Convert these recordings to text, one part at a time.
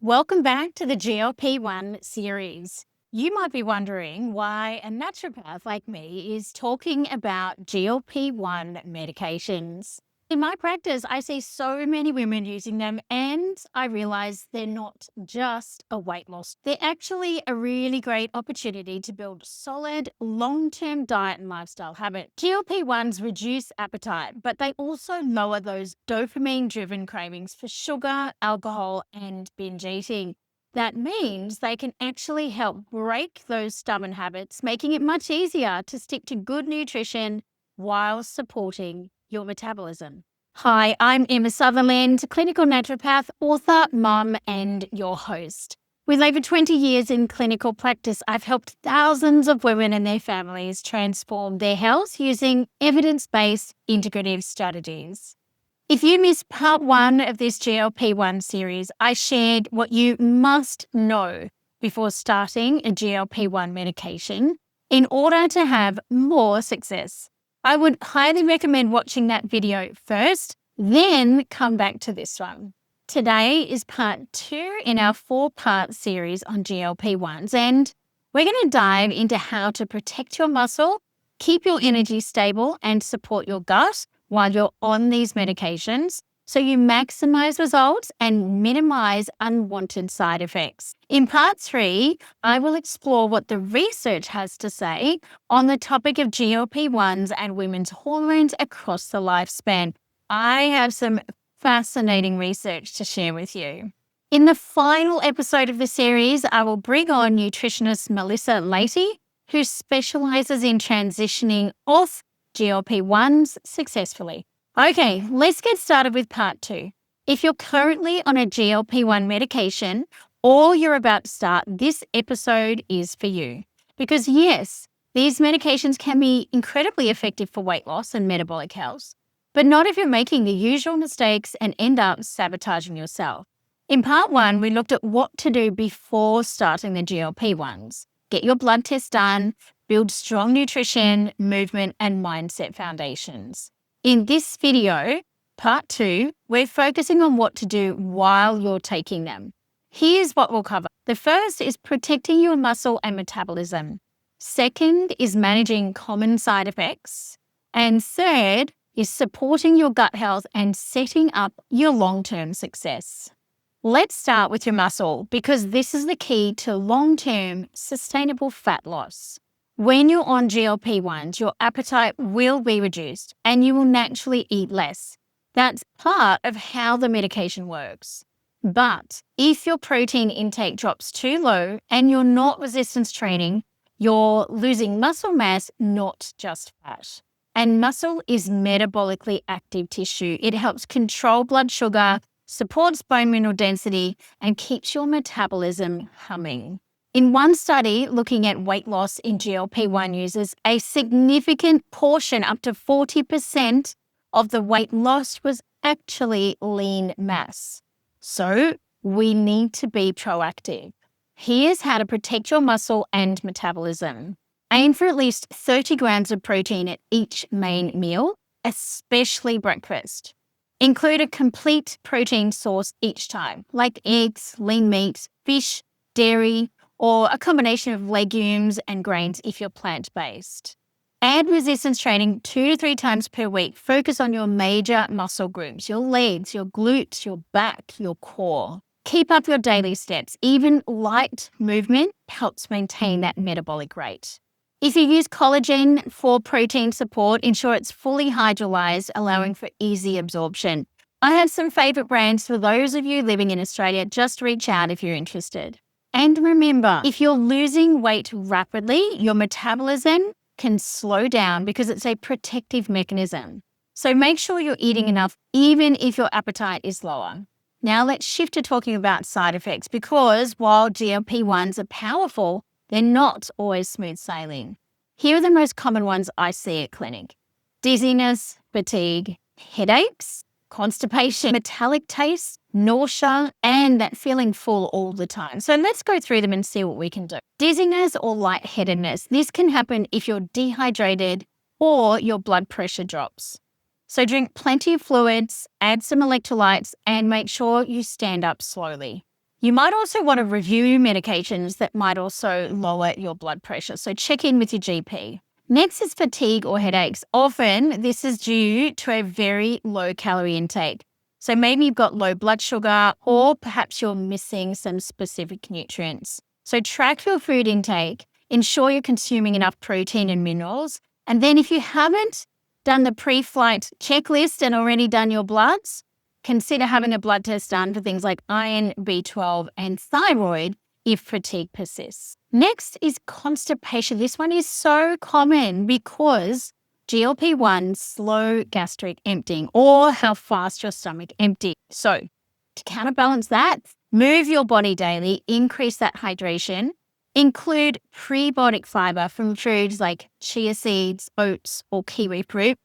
Welcome back to the GLP-1 series. You might be wondering why a naturopath like me is talking about GLP-1 medications. In my practice, I see so many women using them, and I realize they're not just a weight loss. They're actually a really great opportunity to build solid, long-term diet and lifestyle habits. GLP-1s reduce appetite, but they also lower those dopamine-driven cravings for sugar, alcohol, and binge eating. That means they can actually help break those stubborn habits, making it much easier to stick to good nutrition while supporting your metabolism. Hi, I'm Emma Sutherland, clinical naturopath, author, mum, and your host. With over 20 years in clinical practice, I've helped thousands of women and their families transform their health using evidence-based integrative strategies. If you missed part 1 of this GLP-1 series, I shared what you must know before starting a GLP-1 medication in order to have more success. I would highly recommend watching that video first, then come back to this one. Today is part 2 in our 4-part series on GLP-1s, and we're going to dive into how to protect your muscle, keep your energy stable, and support your gut while you're on these medications, so you maximize results and minimize unwanted side effects. In part 3, I will explore what the research has to say on the topic of GLP-1s and women's hormones across the lifespan. I have some fascinating research to share with you. In the final episode of the series, I will bring on nutritionist Melissa Leahy, who specializes in transitioning off GLP-1s successfully. Okay, let's get started with part 2. If you're currently on a GLP-1 medication or you're about to start, this episode is for you. Because yes, these medications can be incredibly effective for weight loss and metabolic health, but not if you're making the usual mistakes and end up sabotaging yourself. In part 1, we looked at what to do before starting the GLP-1s. Get your blood test done, build strong nutrition, movement, and mindset foundations. In this video, part 2, we're focusing on what to do while you're taking them. Here's what we'll cover. The first is protecting your muscle and metabolism. Second is managing common side effects. And third is supporting your gut health and setting up your long-term success. Let's start with your muscle, because this is the key to long-term sustainable fat loss. When you're on GLP-1s, your appetite will be reduced and you will naturally eat less. That's part of how the medication works. But if your protein intake drops too low and you're not resistance training, you're losing muscle mass, not just fat. And muscle is metabolically active tissue. It helps control blood sugar, supports bone mineral density, and keeps your metabolism humming. In one study looking at weight loss in GLP-1 users, a significant portion, up to 40% of the weight lost, was actually lean mass. So we need to be proactive. Here's how to protect your muscle and metabolism. Aim for at least 30 grams of protein at each main meal, especially breakfast. Include a complete protein source each time, like eggs, lean meat, fish, dairy, or a combination of legumes and grains if you're plant-based. Add resistance training 2 to 3 times per week. Focus on your major muscle groups, your legs, your glutes, your back, your core. Keep up your daily steps. Even light movement helps maintain that metabolic rate. If you use collagen for protein support, ensure it's fully hydrolyzed, allowing for easy absorption. I have some favorite brands for those of you living in Australia. Just reach out if you're interested. And remember, if you're losing weight rapidly, your metabolism can slow down because it's a protective mechanism. So make sure you're eating enough, even if your appetite is lower. Now let's shift to talking about side effects, because while GLP-1s are powerful, they're not always smooth sailing. Here are the most common ones I see at clinic: dizziness, fatigue, headaches, constipation, metallic taste, nausea, and that feeling full all the time. So let's go through them and see what we can do. Dizziness or lightheadedness. This can happen if you're dehydrated or your blood pressure drops. So drink plenty of fluids, add some electrolytes, and make sure you stand up slowly. You might also want to review medications that might also lower your blood pressure. So check in with your GP. Next is fatigue or headaches. Often this is due to a very low calorie intake. So maybe you've got low blood sugar, or perhaps you're missing some specific nutrients. So track your food intake, ensure you're consuming enough protein and minerals. And then if you haven't done the pre-flight checklist and already done your bloods, consider having a blood test done for things like iron, B12, and thyroid if fatigue persists. Next is constipation. This one is so common because GLP-1 slow gastric emptying, or how fast your stomach empties. So to counterbalance that, move your body daily, increase that hydration, include prebiotic fiber from foods like chia seeds, oats, or kiwi fruit,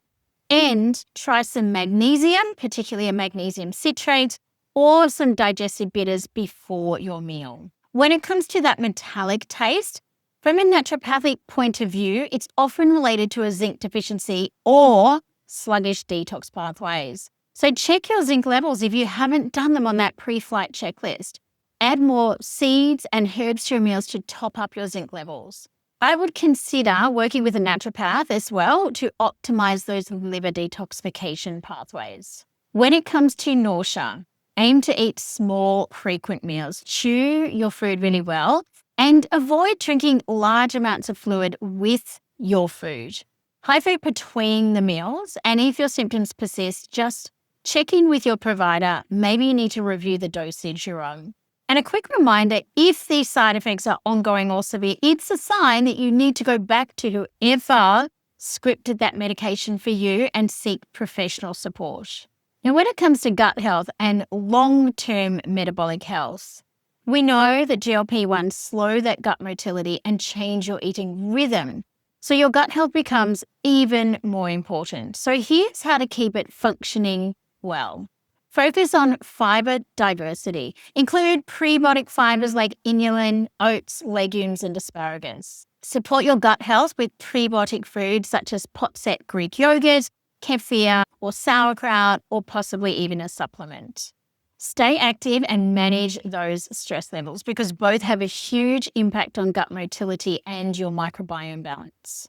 and try some magnesium, particularly a magnesium citrate, or some digestive bitters before your meal. When it comes to that metallic taste, from a naturopathic point of view, it's often related to a zinc deficiency or sluggish detox pathways. So check your zinc levels if you haven't done them on that pre-flight checklist. Add more seeds and herbs to your meals to top up your zinc levels. I would consider working with a naturopath as well to optimize those liver detoxification pathways. When it comes to nausea, aim to eat small, frequent meals. Chew your food really well and avoid drinking large amounts of fluid with your food. Hydrate between the meals, and if your symptoms persist, just check in with your provider. Maybe you need to review the dosage you're on. And a quick reminder, if these side effects are ongoing or severe, it's a sign that you need to go back to whoever scripted that medication for you and seek professional support. Now, when it comes to gut health and long-term metabolic health, we know that GLP-1 slow that gut motility and change your eating rhythm. So your gut health becomes even more important. So here's how to keep it functioning well. Focus on fiber diversity. Include prebiotic fibers like inulin, oats, legumes, and asparagus. Support your gut health with prebiotic foods such as pot-set Greek yogurt, kefir, or sauerkraut, or possibly even a supplement. Stay active and manage those stress levels because both have a huge impact on gut motility and your microbiome balance.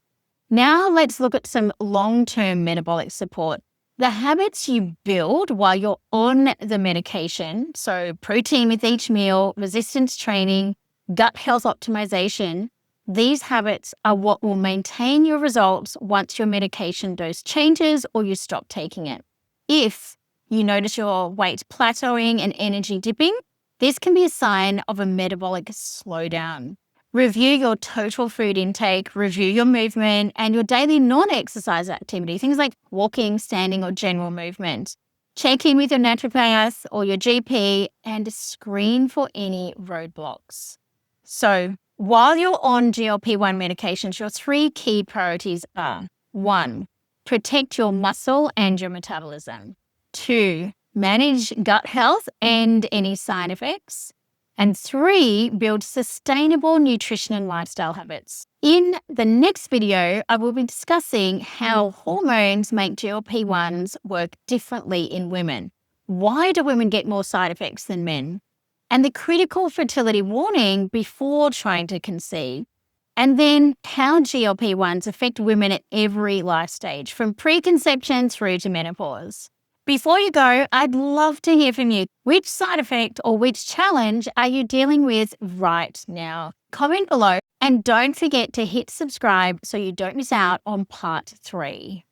Now let's look at some long-term metabolic support. The habits you build while you're on the medication, so protein with each meal, resistance training, gut health optimization, these habits are what will maintain your results once your medication dose changes or you stop taking it. If you notice your weight plateauing and energy dipping, this can be a sign of a metabolic slowdown. Review your total food intake, review your movement, and your daily non-exercise activity, things like walking, standing, or general movement. Check in with your naturopath or your GP and screen for any roadblocks. So, while you're on GLP-1 medications, your 3 key priorities are: 1, protect your muscle and your metabolism. 2, manage gut health and any side effects. And 3, build sustainable nutrition and lifestyle habits. In the next video, I will be discussing how hormones make GLP-1s work differently in women. Why do women get more side effects than men? And the critical fertility warning before trying to conceive. And then how GLP-1s affect women at every life stage, from preconception through to menopause. Before you go, I'd love to hear from you. Which side effect or which challenge are you dealing with right now? Comment below and don't forget to hit subscribe so you don't miss out on part 3.